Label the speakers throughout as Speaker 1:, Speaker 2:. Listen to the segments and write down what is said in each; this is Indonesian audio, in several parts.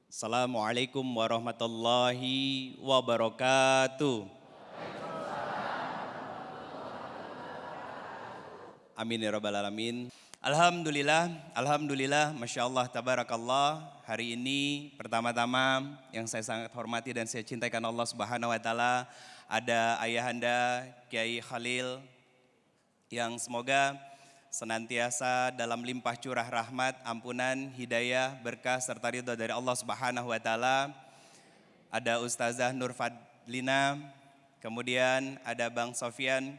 Speaker 1: Assalamualaikum warahmatullahi wabarakatuh. Amin ya rabbal alamin. Alhamdulillah, Masya Allah, tabarakallah. Hari ini pertama-tama yang saya sangat hormati dan saya cintakan Allah Subhanahu wa Ta'ala, ada Ayahanda Kiai Khalil yang semoga senantiasa dalam limpah curah rahmat, ampunan, hidayah, berkah serta ridha dari Allah Subhanahu wa Ta'ala. Ada Ustazah Nur Fadlina, kemudian ada Bang Sofyan,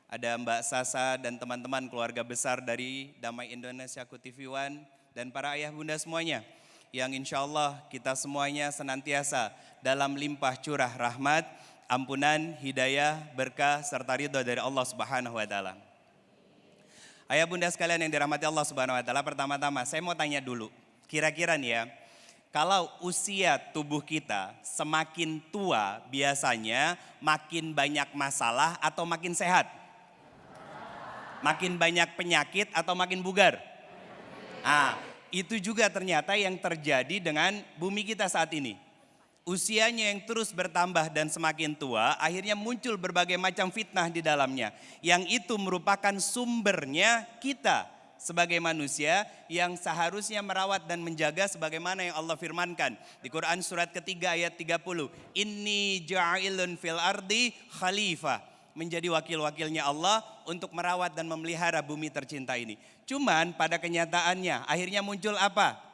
Speaker 1: ada Mbak Sasa dan teman-teman keluarga besar dari Damai Indonesia TV One dan para ayah bunda semuanya yang insya Allah kita semuanya senantiasa dalam limpah curah rahmat, ampunan, hidayah, berkah serta ridha dari Allah Subhanahu wa Ta'ala. Ayah bunda sekalian yang dirahmati Allah Subhanahu wa Ta'ala, pertama-tama saya mau tanya dulu, kira-kira nih ya, kalau usia tubuh kita semakin tua biasanya makin banyak masalah atau makin sehat? Makin banyak penyakit atau makin bugar? Itu juga ternyata yang terjadi dengan bumi kita saat ini. Usianya yang terus bertambah dan semakin tua, akhirnya muncul berbagai macam fitnah di dalamnya. Yang itu merupakan sumbernya kita sebagai manusia yang seharusnya merawat dan menjaga sebagaimana yang Allah firmankan di Quran surat ketiga ayat 30. Inni ja'ilun fil ardi khalifah. Menjadi wakil-wakilnya Allah untuk merawat dan memelihara bumi tercinta ini. Cuman pada kenyataannya akhirnya muncul apa?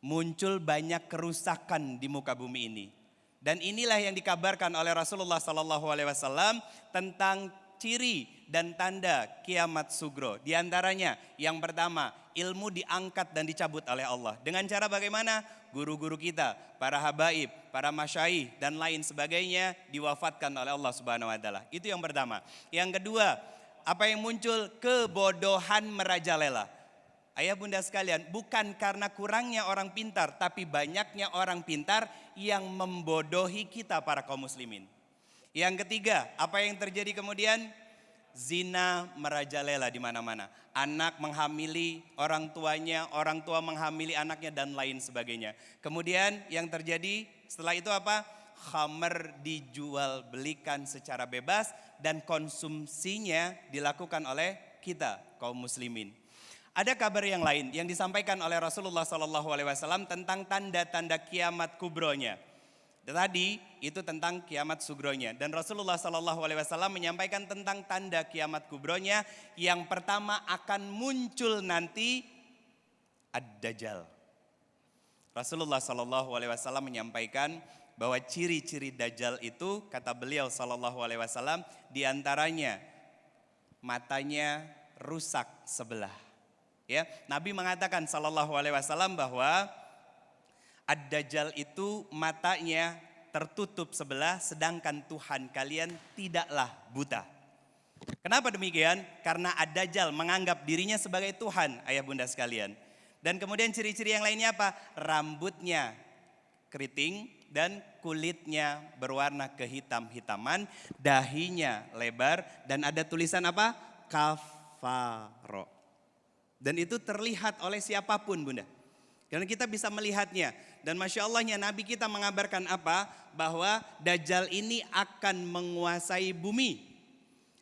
Speaker 1: Muncul banyak kerusakan di muka bumi ini. Dan inilah yang dikabarkan oleh Rasulullah SAW tentang ciri dan tanda kiamat sugro. Di antaranya yang pertama, ilmu diangkat dan dicabut oleh Allah. Dengan cara bagaimana? Guru-guru kita, para habaib, para masyaikh dan lain sebagainya diwafatkan oleh Allah Subhanahu wa Ta'ala. Itu yang pertama. Yang kedua, apa yang muncul? Kebodohan merajalela. Ayah bunda sekalian, bukan karena kurangnya orang pintar, tapi banyaknya orang pintar yang membodohi kita para kaum muslimin. Yang ketiga, apa yang terjadi kemudian? Zina merajalela di mana-mana. Anak menghamili orang tuanya, orang tua menghamili anaknya dan lain sebagainya. Kemudian yang terjadi setelah itu apa? Khamr dijual belikan secara bebas dan konsumsinya dilakukan oleh kita kaum muslimin. Ada kabar yang lain yang disampaikan oleh Rasulullah SAW tentang tanda-tanda kiamat kubronya. Tadi itu tentang kiamat sugronya, dan Rasulullah SAW menyampaikan tentang tanda kiamat kubronya. Yang pertama akan muncul nanti Ad-Dajjal. Rasulullah SAW menyampaikan bahwa ciri-ciri Dajjal itu kata beliau SAW diantaranya matanya rusak sebelah. Ya, Nabi mengatakan SAW bahwa Ad-Dajjal itu matanya tertutup sebelah, sedangkan Tuhan kalian tidaklah buta. Kenapa demikian? Karena Ad-Dajjal menganggap dirinya sebagai Tuhan, ayah bunda sekalian. Dan kemudian ciri-ciri yang lainnya apa? Rambutnya keriting dan kulitnya berwarna kehitam-hitaman, dahinya lebar dan ada tulisan apa? Kafaro. Dan itu terlihat oleh siapapun bunda. Karena kita bisa melihatnya. Dan Masya Allahnya Nabi kita mengabarkan apa? Bahwa Dajjal ini akan menguasai bumi.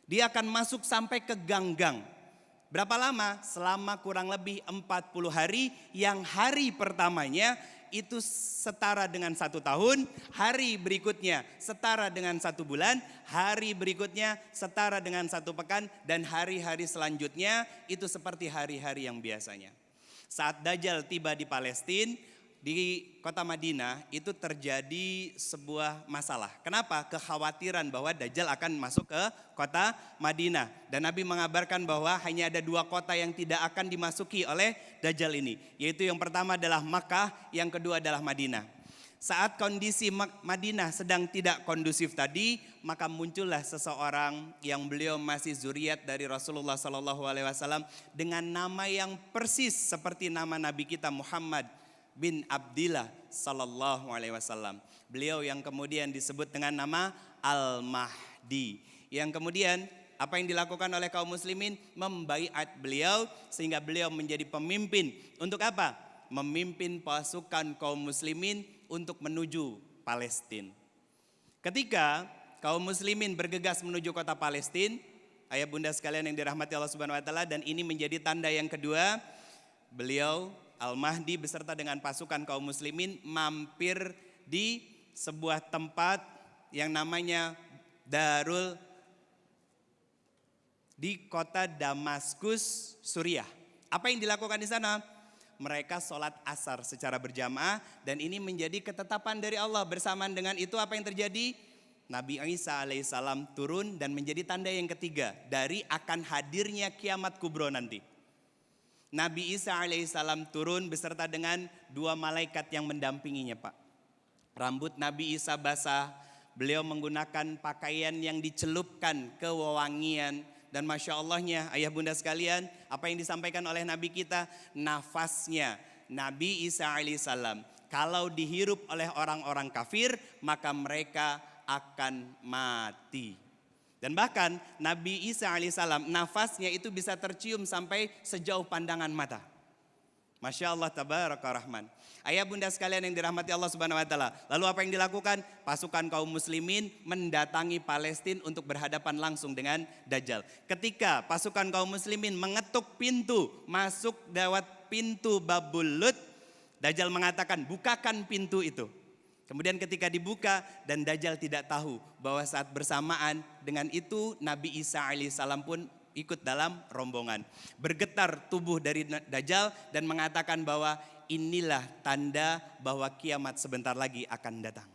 Speaker 1: Dia akan masuk sampai ke gang-gang. Berapa lama? Selama kurang lebih 40 hari. Yang hari pertamanya itu setara dengan 1 tahun. Hari berikutnya setara dengan 1 bulan. Hari berikutnya setara dengan 1 pekan. Dan hari-hari selanjutnya itu seperti hari-hari yang biasanya. Saat Dajjal tiba di Palestina, di kota Madinah, itu terjadi sebuah masalah. Kenapa? Kekhawatiran bahwa Dajjal akan masuk ke kota Madinah. Dan Nabi mengabarkan bahwa hanya ada 2 kota yang tidak akan dimasuki oleh Dajjal ini. Yaitu yang pertama adalah Makkah, yang kedua adalah Madinah. Saat kondisi Madinah sedang tidak kondusif tadi, maka muncullah seseorang yang beliau masih zuriat dari Rasulullah SAW dengan nama yang persis seperti nama Nabi kita Muhammad bin Abdillah sallallahu alaihi wasallam. Beliau yang kemudian disebut dengan nama Al-Mahdi. Yang kemudian apa yang dilakukan oleh kaum muslimin? Membaiat beliau sehingga beliau menjadi pemimpin. Untuk apa? memimpin pasukan kaum muslimin untuk menuju Palestina. Ketika kaum muslimin bergegas menuju kota Palestina, ayah bunda sekalian yang dirahmati Allah Subhanahu wa taala, dan ini menjadi tanda yang kedua, beliau Al-Mahdi beserta dengan pasukan kaum muslimin mampir di sebuah tempat yang namanya di kota Damaskus, Suriah. Apa yang dilakukan di sana? Mereka sholat asar secara berjamaah, dan ini menjadi ketetapan dari Allah. Bersamaan dengan itu apa yang terjadi? Nabi Isa alaihissalam turun dan menjadi tanda yang ketiga dari akan hadirnya kiamat kubro nanti. Nabi Isa alaihissalam turun beserta dengan 2 malaikat yang mendampinginya, Pak. Rambut Nabi Isa basah, beliau menggunakan pakaian yang dicelupkan kewewangian. Dan Masya Allahnya ayah bunda sekalian, apa yang disampaikan oleh Nabi kita, nafasnya Nabi Isa alaihissalam kalau dihirup oleh orang-orang kafir maka mereka akan mati. Dan bahkan Nabi Isa alaihissalam nafasnya itu bisa tercium sampai sejauh pandangan mata. Masya Allah tabaraka rahman. Ayah bunda sekalian yang dirahmati Allah Subhanahu wa taala. Lalu apa yang dilakukan? Pasukan kaum muslimin mendatangi Palestina untuk berhadapan langsung dengan Dajjal. Ketika pasukan kaum muslimin mengetuk pintu masuk lewat pintu Babul Lut, Dajjal mengatakan, "Bukakan pintu itu." Kemudian ketika dibuka dan Dajjal tidak tahu bahwa saat bersamaan dengan itu Nabi Isa alaihissalam pun ikut dalam rombongan. Bergetar tubuh dari Dajjal dan mengatakan bahwa inilah tanda bahwa kiamat sebentar lagi akan datang.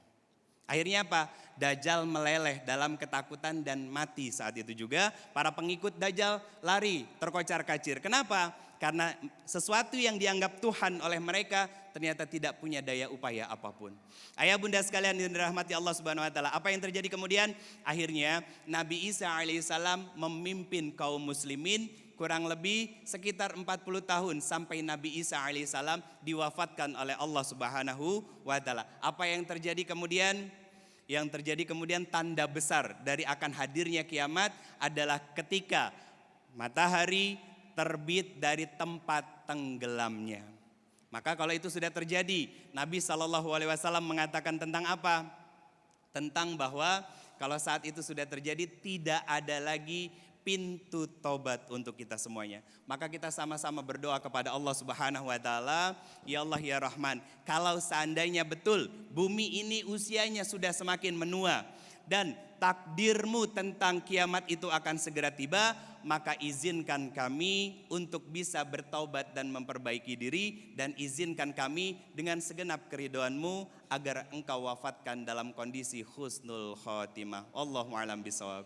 Speaker 1: Akhirnya apa? Dajjal meleleh dalam ketakutan dan mati saat itu juga. Para pengikut Dajjal lari terkocar-kacir. Kenapa? Karena sesuatu yang dianggap Tuhan oleh mereka ternyata tidak punya daya upaya apapun. Ayah bunda sekalian yang dirahmati Allah Subhanahu wa taala, apa yang terjadi kemudian? Akhirnya Nabi Isa alaihissalam memimpin kaum muslimin kurang lebih sekitar 40 tahun sampai Nabi Isa alaihissalam diwafatkan oleh Allah Subhanahu wa taala. Apa yang terjadi kemudian? Yang terjadi kemudian tanda besar dari akan hadirnya kiamat adalah ketika matahari terbit dari tempat tenggelamnya. Maka kalau itu sudah terjadi, Nabi SAW mengatakan tentang apa? Tentang bahwa kalau saat itu sudah terjadi tidak ada lagi pintu tobat untuk kita semuanya. Maka kita sama-sama berdoa kepada Allah Subhanahu wa taala, ya Allah ya Rahman, kalau seandainya betul bumi ini usianya sudah semakin menua dan takdirmu tentang kiamat itu akan segera tiba, maka izinkan kami untuk bisa bertaubat dan memperbaiki diri, dan izinkan kami dengan segenap keridhoanmu agar engkau wafatkan dalam kondisi husnul khotimah. Allahu a'lam bishawab.